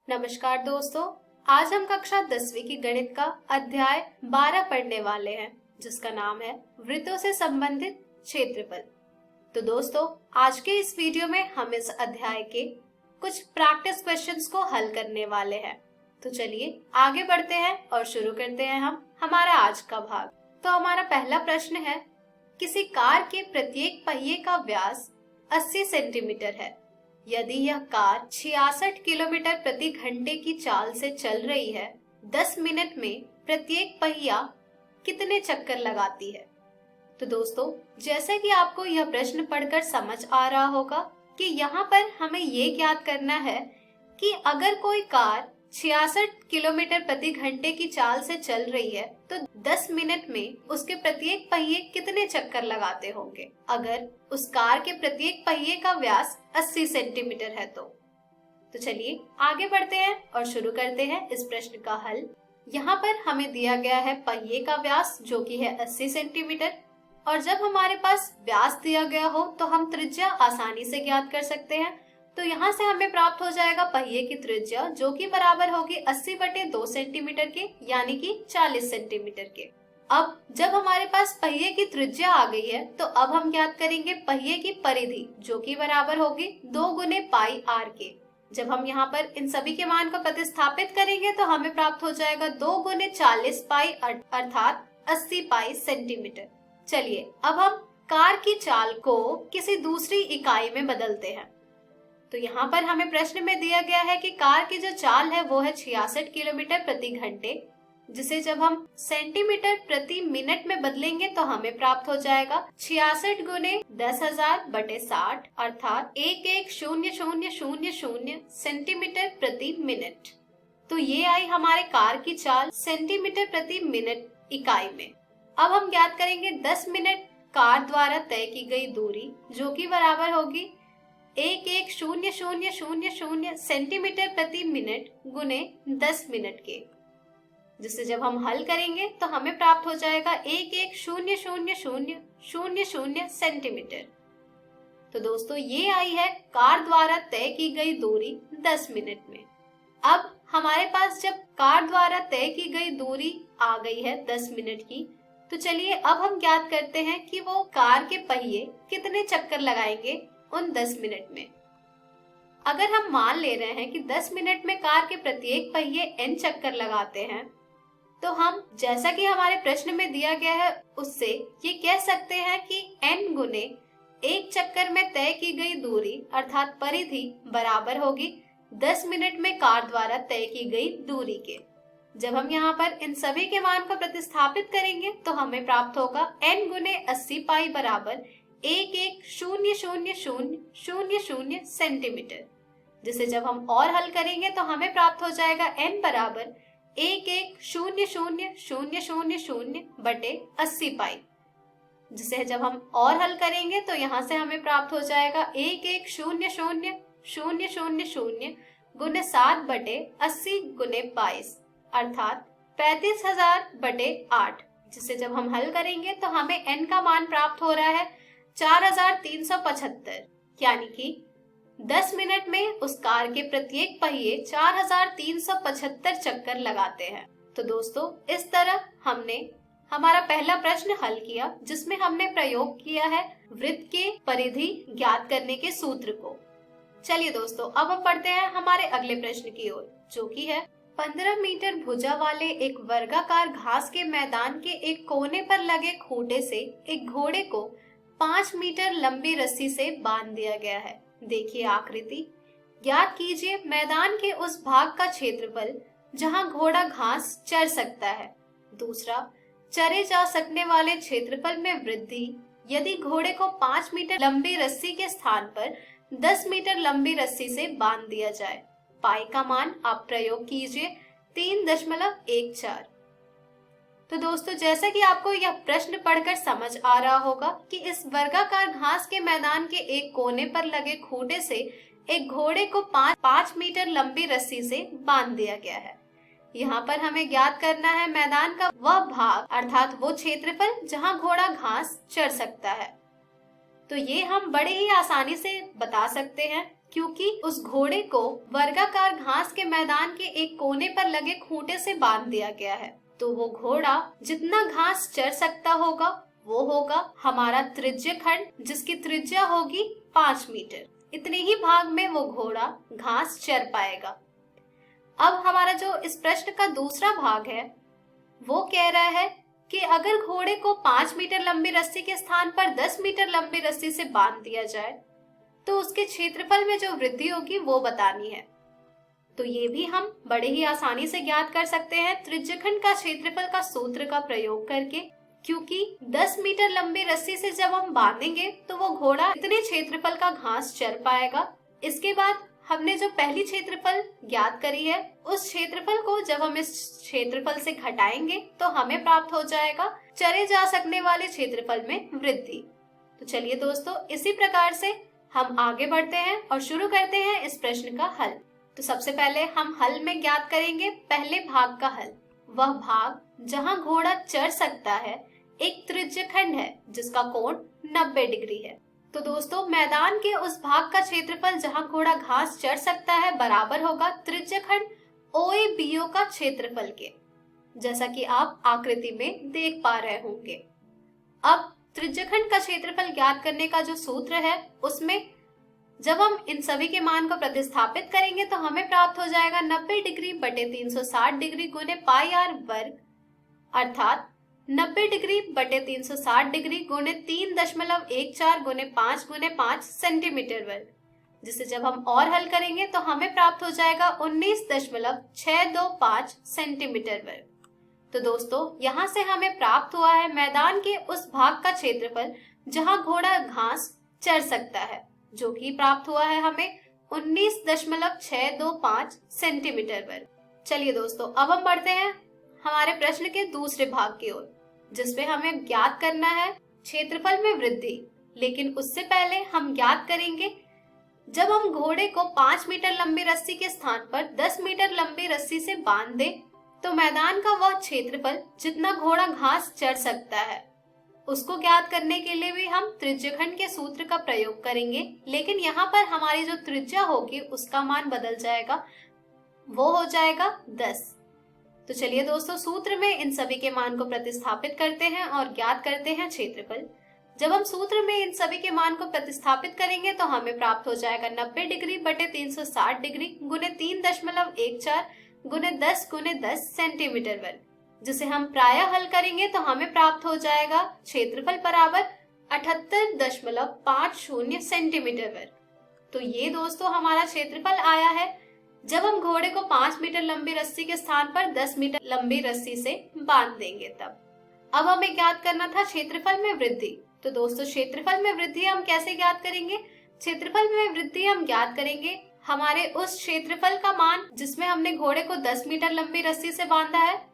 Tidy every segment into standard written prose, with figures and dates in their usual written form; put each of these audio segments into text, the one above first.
नमस्कार दोस्तों, आज हम कक्षा 10वीं की गणित का अध्याय 12 पढ़ने वाले हैं, जिसका नाम है वृत्तों से संबंधित क्षेत्रफल। तो दोस्तों, आज के इस वीडियो में हम इस अध्याय के कुछ प्रैक्टिस क्वेश्चंस को हल करने वाले हैं। तो चलिए आगे बढ़ते हैं और शुरू करते हैं हम हमारा आज का भाग। तो हमारा पहला प्रश्न है, किसी कार के प्रत्येक पहिए का व्यास 80 सेंटीमीटर है। यदि यह कार 66 किलोमीटर प्रति घंटे की चाल से चल रही है, 10 मिनट में प्रत्येक पहिया कितने चक्कर लगाती है। तो दोस्तों, जैसे कि आपको यह प्रश्न पढ़कर समझ आ रहा होगा कि यहाँ पर हमें ये ज्ञात करना है कि अगर कोई कार 66 किलोमीटर प्रति घंटे की चाल से चल रही है तो 10 मिनट में उसके प्रत्येक पहिए कितने चक्कर लगाते होंगे, अगर उस कार के प्रत्येक पहिए का व्यास 80 सेंटीमीटर है तो चलिए आगे बढ़ते हैं और शुरू करते हैं इस प्रश्न का हल। यहाँ पर हमें दिया गया है पहिए का व्यास जो कि है 80 सेंटीमीटर, और जब हमारे पास व्यास दिया गया हो तो हम त्रिज्या आसानी से ज्ञात कर सकते हैं। तो यहाँ से हमें प्राप्त हो जाएगा पहिए की त्रिज्या जो कि बराबर होगी 80/2 सेंटीमीटर के, यानी कि 40 सेंटीमीटर के। अब जब हमारे पास पहिए की त्रिज्या आ गई है तो अब हम ज्ञात करेंगे पहिए की परिधि जो कि बराबर होगी 2 गुने पाई आर के। जब हम यहाँ पर इन सभी के मान को प्रतिस्थापित करेंगे तो हमें प्राप्त हो जाएगा 2 गुने 40 पाई अर्थात 80 पाई सेंटीमीटर। चलिए अब हम कार की चाल को किसी दूसरी इकाई में बदलते हैं। तो यहाँ पर हमें प्रश्न में दिया गया है कि कार की जो चाल है वो है 66 किलोमीटर प्रति घंटे, जिसे जब हम सेंटीमीटर प्रति मिनट में बदलेंगे तो हमें प्राप्त हो जाएगा 66 गुने 10,000/60 अर्थात 110000 सेंटीमीटर प्रति मिनट। तो ये आई हमारे कार की चाल सेंटीमीटर प्रति मिनट इकाई में। अब हम ज्ञात करेंगे 10 मिनट कार द्वारा तय की गई दूरी जो कि बराबर होगी 110000 सेंटीमीटर प्रति मिनट गुने 10 मिनट के, जिसे जब हम हल करेंगे तो हमें प्राप्त हो जाएगा 110000 सेंटीमीटर। तो दोस्तों, ये आई है कार द्वारा तय की गई दूरी 10 मिनट में। अब हमारे पास जब कार द्वारा तय की गई दूरी आ गई है 10 मिनट की, तो चलिए अब हम ज्ञात करते हैं कि वो कार के पहिए कितने चक्कर लगाएंगे उन 10 मिनट में। अगर हम मान ले रहे हैं कि 10 मिनट में कार के प्रत्येक पहिए n चक्कर लगाते हैं, तो हम जैसा कि हमारे प्रश्न में दिया गया है उससे ये कह सकते हैं कि n गुने एक चक्कर में तय की गई दूरी अर्थात परिधि बराबर होगी 10 मिनट में कार द्वारा तय की गई दूरी के। जब हम यहाँ पर इन सभी के मान को प्रतिस्थापित करेंगे तो हमें प्राप्त होगा n गुने 80 पाई बराबर 110000 सेंटीमीटर, जिसे जब हम और हल करेंगे तो हमें प्राप्त हो जाएगा n बराबर 110000/80 पाई, जिसे जब हम और हल करेंगे तो यहाँ से हमें प्राप्त हो जाएगा 110000 गुने 7/80 गुने 22 अर्थात 35,000/8, जिसे जब हम हल करेंगे तो हमें n का मान प्राप्त हो रहा है 4375, यानी कि 10 मिनट में उस कार के प्रत्येक पहिए 4375 चक्कर लगाते हैं। तो दोस्तों, इस तरह हमने हमारा पहला प्रश्न हल किया जिसमें हमने प्रयोग किया है वृत्त के परिधि ज्ञात करने के सूत्र को। चलिए दोस्तों, अब हम पढ़ते हैं हमारे अगले प्रश्न की ओर, जो कि है 15 मीटर भुजा वाले एक वर्गाकार घास के मैदान के एक कोने पर लगे खूंटे से एक घोड़े को 5 मीटर लंबी रस्सी से बांध दिया गया है। देखिए आकृति। ज्ञात कीजिए मैदान के उस भाग का क्षेत्रफल जहां घोड़ा घास चर सकता है। दूसरा, चरे जा सकने वाले क्षेत्रफल में वृद्धि यदि घोड़े को 5 मीटर लंबी रस्सी के स्थान पर 10 मीटर लंबी रस्सी से बांध दिया जाए। पाई का मान आप प्रयोग कीजिए 3.14। तो दोस्तों, जैसा कि आपको यह प्रश्न पढ़कर समझ आ रहा होगा कि इस वर्गाकार घास के मैदान के एक कोने पर लगे खूंटे से एक घोड़े को 5 मीटर लंबी रस्सी से बांध दिया गया है। यहाँ पर हमें ज्ञात करना है मैदान का वह भाग अर्थात वो क्षेत्रफल जहाँ घोड़ा घास चर सकता है। तो ये हम बड़े ही आसानी से बता सकते हैं क्योंकि उस घोड़े को वर्गाकार घास के मैदान के एक कोने पर लगे खूंटे से बांध दिया गया है। तो वो घोड़ा जितना घास चर सकता होगा वो होगा हमारा त्रिज्य खंड, जिसकी त्रिज्या होगी 5 मीटर। इतने ही भाग में वो घोड़ा घास चर पाएगा। अब हमारा जो इस प्रश्न का दूसरा भाग है वो कह रहा है कि अगर घोड़े को 5 मीटर लंबी रस्सी के स्थान पर 10 मीटर लंबी रस्सी से बांध दिया जाए तो उसके क्षेत्रफल में जो वृद्धि होगी वो बतानी है। तो ये भी हम बड़े ही आसानी से ज्ञात कर सकते हैं त्रिज्यखंड का क्षेत्रफल का सूत्र का प्रयोग करके, क्योंकि 10 मीटर लंबी रस्सी से जब हम बांधेंगे तो वो घोड़ा इतने क्षेत्रफल का घास चर पाएगा। इसके बाद हमने जो पहली क्षेत्रफल ज्ञात करी है उस क्षेत्रफल को जब हम इस क्षेत्रफल से घटाएंगे तो हमें प्राप्त हो जाएगा चरे जा सकने वाले क्षेत्रफल में वृद्धि। तो चलिए दोस्तों, इसी प्रकार से हम आगे बढ़ते हैं और शुरू करते हैं इस प्रश्न का हल। तो सबसे पहले हम हल में ज्ञात करेंगे पहले भाग का हल। वह भाग जहां घोड़ा चढ़ सकता है एक त्रिज्यखंड है जिसका कोण 90 डिग्री है। तो दोस्तों, मैदान के उस भाग का क्षेत्रफल जहां घोड़ा घास चढ़ सकता है बराबर होगा त्रिज्यखंड OABO का क्षेत्रफल के, जैसा कि आप आकृति में देख पा रहे होंगे। अब त्रिज्यखंड का क्षेत्रफल ज्ञात करने का जो सूत्र है उसमें जब हम इन सभी के मान को प्रतिस्थापित करेंगे तो हमें प्राप्त हो जाएगा 90 डिग्री बटे 360 डिग्री गुने पाई आर वर्ग, अर्थात 90 डिग्री बटे 360 डिग्री गुने 3.14 गुने 5 गुने 5 सेंटीमीटर वर्ग, जिसे जब हम और हल करेंगे तो हमें प्राप्त हो जाएगा 19.625 सेंटीमीटर वर्ग। तो दोस्तों, यहाँ से हमें प्राप्त हुआ है मैदान के उस भाग का क्षेत्रफल जहाँ घोड़ा घास चर सकता है, जो कि प्राप्त हुआ है हमें 19.625 सेंटीमीटर वर्ग। चलिए दोस्तों, अब हम बढ़ते हैं हमारे प्रश्न के दूसरे भाग की ओर, जिसमें हमें ज्ञात करना है क्षेत्रफल में वृद्धि। लेकिन उससे पहले हम ज्ञात करेंगे जब हम घोड़े को 5 मीटर लंबी रस्सी के स्थान पर 10 मीटर लंबी रस्सी से बांध दें तो मैदान का वह क्षेत्रफल जितना घोड़ा घास चढ़ सकता है उसको ज्ञात करने के लिए भी हम त्रिज्यखंड के सूत्र का प्रयोग करेंगे। लेकिन यहाँ पर हमारी जो त्रिज्या होगी उसका मान बदल जाएगा, वो हो जाएगा 10। तो चलिए दोस्तों, सूत्र में इन सभी के मान को प्रतिस्थापित करते हैं और ज्ञात करते हैं क्षेत्रफल। जब हम सूत्र में इन सभी के मान को प्रतिस्थापित करेंगे तो हमें प्राप्त हो जाएगा 90 डिग्री बटे 360 डिग्री गुने 3.14 गुने 10 गुने 10 सेंटीमीटर वर्ग, जिसे हम प्रायः हल करेंगे तो हमें प्राप्त हो जाएगा क्षेत्रफल बराबर 78.50 सेंटीमीटर वर्ग। तो ये दोस्तों हमारा क्षेत्रफल आया है जब हम घोड़े को 5 मीटर लंबी रस्सी के स्थान पर 10 मीटर लंबी रस्सी से बांध देंगे तब। अब हमें ज्ञात करना था क्षेत्रफल में वृद्धि। तो दोस्तों, क्षेत्रफल में वृद्धि हम कैसे ज्ञात करेंगे? क्षेत्रफल में वृद्धि हम ज्ञात करेंगे हमारे उस क्षेत्रफल का मान जिसमें हमने घोड़े को 10 मीटर लंबी रस्सी से बांधा है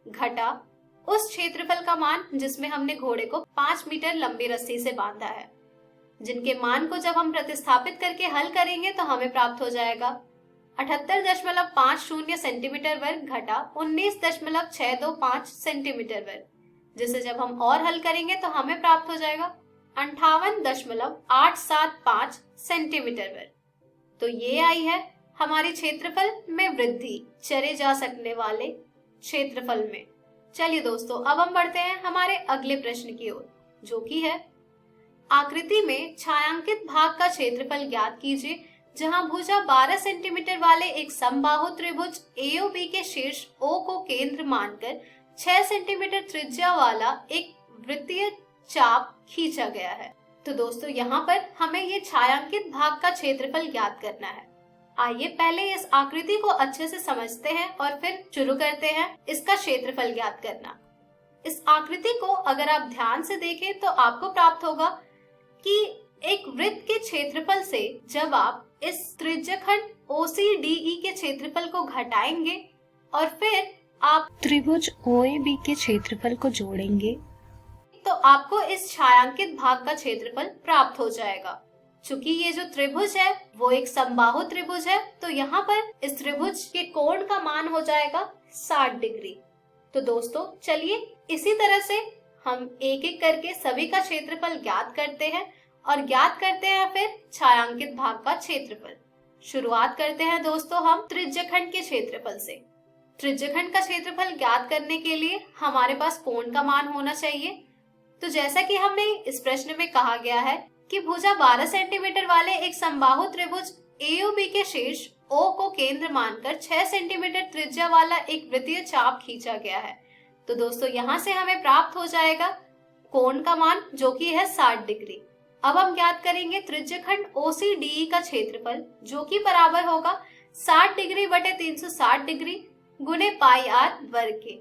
घटा उस क्षेत्रफल का मान जिसमें हमने घोड़े को 5 मीटर लंबी रस्सी से बांधा है, जिनके मान को जब हम प्रतिस्थापित करके हल करेंगे तो हमें प्राप्त हो जाएगा 78.50 सेंटीमीटर वर्ग घटा 19.625 सेंटीमीटर वर्ग, जिसे जब हम और हल करेंगे तो हमें प्राप्त हो जाएगा 58.875 सेंटीमीटर वर्ग। तो ये आई है हमारी क्षेत्रफल में वृद्धि चरे जा सकने वाले क्षेत्रफल में। चलिए दोस्तों, अब हम बढ़ते हैं हमारे अगले प्रश्न की ओर, जो कि है आकृति में छायांकित भाग का क्षेत्रफल ज्ञात कीजिए जहां भुजा 12 सेंटीमीटर वाले एक समबाहु त्रिभुज AOB के शीर्ष O को केंद्र मानकर 6 सेंटीमीटर त्रिज्या वाला एक वृत्तीय चाप खींचा गया है। तो दोस्तों, यहाँ पर हमें ये छायांकित भाग का क्षेत्रफल ज्ञात करना है। आइए पहले इस आकृति को अच्छे से समझते हैं और फिर शुरू करते हैं इसका क्षेत्रफल ज्ञात करना। इस आकृति को अगर आप ध्यान से देखें तो आपको प्राप्त होगा कि एक वृत्त के क्षेत्रफल से जब आप इस त्रिज्यखंड OCDE के क्षेत्रफल को घटाएंगे और फिर आप त्रिभुज OAB के क्षेत्रफल को जोड़ेंगे तो आपको इस छायांकित भाग का क्षेत्रफल प्राप्त हो जाएगा। चूंकि ये जो त्रिभुज है वो एक समबाहु त्रिभुज है तो यहाँ पर इस त्रिभुज के कोण का मान हो जाएगा 60 डिग्री। तो दोस्तों, चलिए इसी तरह से हम एक एक करके सभी का क्षेत्रफल ज्ञात करते हैं और ज्ञात करते हैं फिर छायांकित भाग का क्षेत्रफल। शुरुआत करते हैं दोस्तों हम त्रिज्यखंड के क्षेत्रफल से। त्रिज्यखंड का क्षेत्रफल ज्ञात करने के लिए हमारे पास कोण का मान होना चाहिए। तो जैसा कि हमें इस प्रश्न में कहा गया है कि भुजा 12 सेंटीमीटर वाले एक समबाहु त्रिभुज AOB के शीर्ष O को केंद्र मानकर 6 सेंटीमीटर त्रिज्या वाला एक वृत्तीय चाप खींचा गया है। तो दोस्तों यहाँ से हमें प्राप्त हो जाएगा कोण का मान जो कि है 60 डिग्री। अब हम ज्ञात करेंगे त्रिज्यखंड OCDE का क्षेत्रफल जो कि बराबर होगा 60 डिग्री बटे 360 डिग्री गुणे पाई r वर्ग के।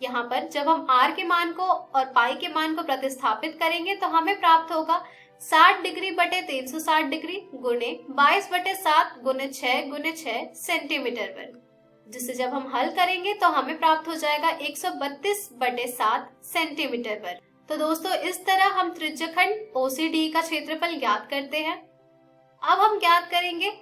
यहाँ पर जब हम r के मान को और पाई के मान को प्रतिस्थापित करेंगे तो हमें प्राप्त होगा 60 डिग्री बटे 360 डिग्री गुणे 22 बटे 7 गुणे 6 सेंटीमीटर वर्ग, जिसे जब हम हल करेंगे तो हमें प्राप्त हो जाएगा 132 बटे 7 सेंटीमीटर वर्ग। तो दोस्तों इस तरह हम त्रिज्यखंड OCDE का क्षेत्रफल ज्ञात करते हैं। अब हम ज्ञात करेंगे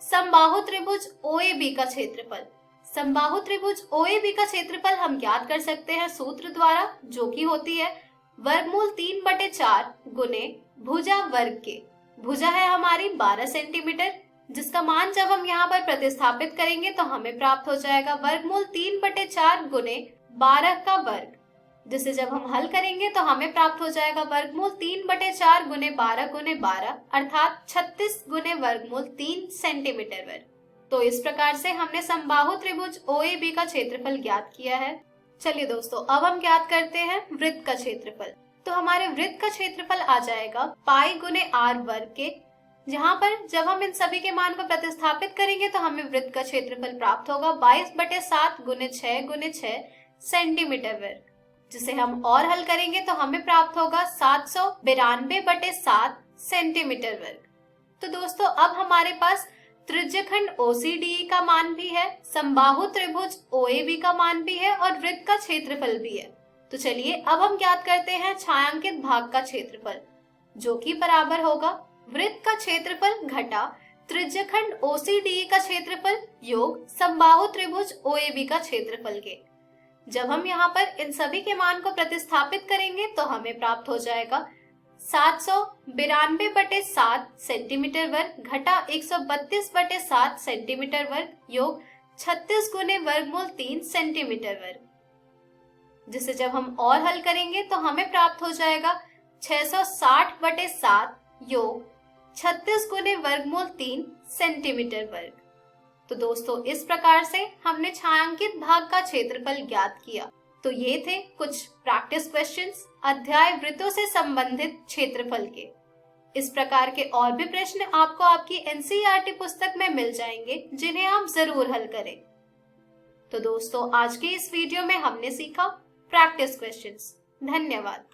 समबाहु त्रिभुज OAB का क्षेत्रफल। समबाहु त्रिभुज OAB का क्षेत्रफल हम ज्ञात कर सकते हैं सूत्र द्वारा जो कि होती है वर्गमूल 3/4 गुणे भुजा वर्ग के। भुजा है हमारी 12 सेंटीमीटर, जिसका मान जब हम यहाँ पर प्रतिस्थापित करेंगे तो हमें प्राप्त हो जाएगा वर्गमूल 3/4 गुणे 12 का वर्ग, जिसे जब हम हल करेंगे तो हमें प्राप्त हो जाएगा वर्गमूल 3/4 गुणे 12 अर्थात 36 गुणे वर्गमूल 3 सेंटीमीटर वर्ग। तो इस प्रकार से हमने समबाहु त्रिभुज OAB का क्षेत्रफल ज्ञात किया है। चलिए दोस्तों अब हम ज्ञात करते हैं वृत्त का क्षेत्रफल। तो हमारे वृत्त का क्षेत्रफल आ जाएगा पाई गुणे r वर्ग के, जहाँ पर जब हम इन सभी के मान को प्रतिस्थापित करेंगे तो हमें वृत्त का क्षेत्रफल प्राप्त होगा 22/7 गुणे 6 सेंटीमीटर वर्ग, जिसे हम और हल करेंगे तो हमें प्राप्त होगा 792/7 सेंटीमीटर वर्ग। तो दोस्तों अब हमारे पास त्रिज्यखंड OCDE का मान भी है, समबाहु त्रिभुज OAB का मान भी है और वृत्त का क्षेत्रफल भी है। तो चलिए अब हम ज्ञात करते हैं छायांकित भाग का क्षेत्रफल जो कि बराबर होगा वृत्त का क्षेत्रफल घटा त्रिज्यखंड OCDE का क्षेत्रफल योग समबाहु त्रिभुज OAB का क्षेत्रफल के। जब हम यहाँ पर इन सभी के मान को प्रतिस्थापित करेंगे तो हमें प्राप्त हो जाएगा 792/7 सेंटीमीटर वर्ग घटा 132/7 सेंटीमीटर वर्ग योग 36 गुणे वर्गमूल 3 सेंटीमीटर वर्ग, जिसे जब हम और हल करेंगे तो हमें प्राप्त हो जाएगा 660/7 योग 36 गुणे वर्गमूल 3 सेंटीमीटर वर्ग। तो दोस्तों इस प्रकार से हमने छायांकित भाग का क्षेत्रफल ज्ञात किया। तो ये थे कुछ प्रैक्टिस क्वेश्चंस अध्याय वृत्तों से संबंधित क्षेत्रफल के। इस प्रकार के और भी प्रश्न आपको आपकी NCERT पुस्तक में मिल जाएंगे जिन्हें आप जरूर हल करें। तो दोस्तों आज के इस वीडियो में हमने सीखा प्रैक्टिस क्वेश्चंस। धन्यवाद।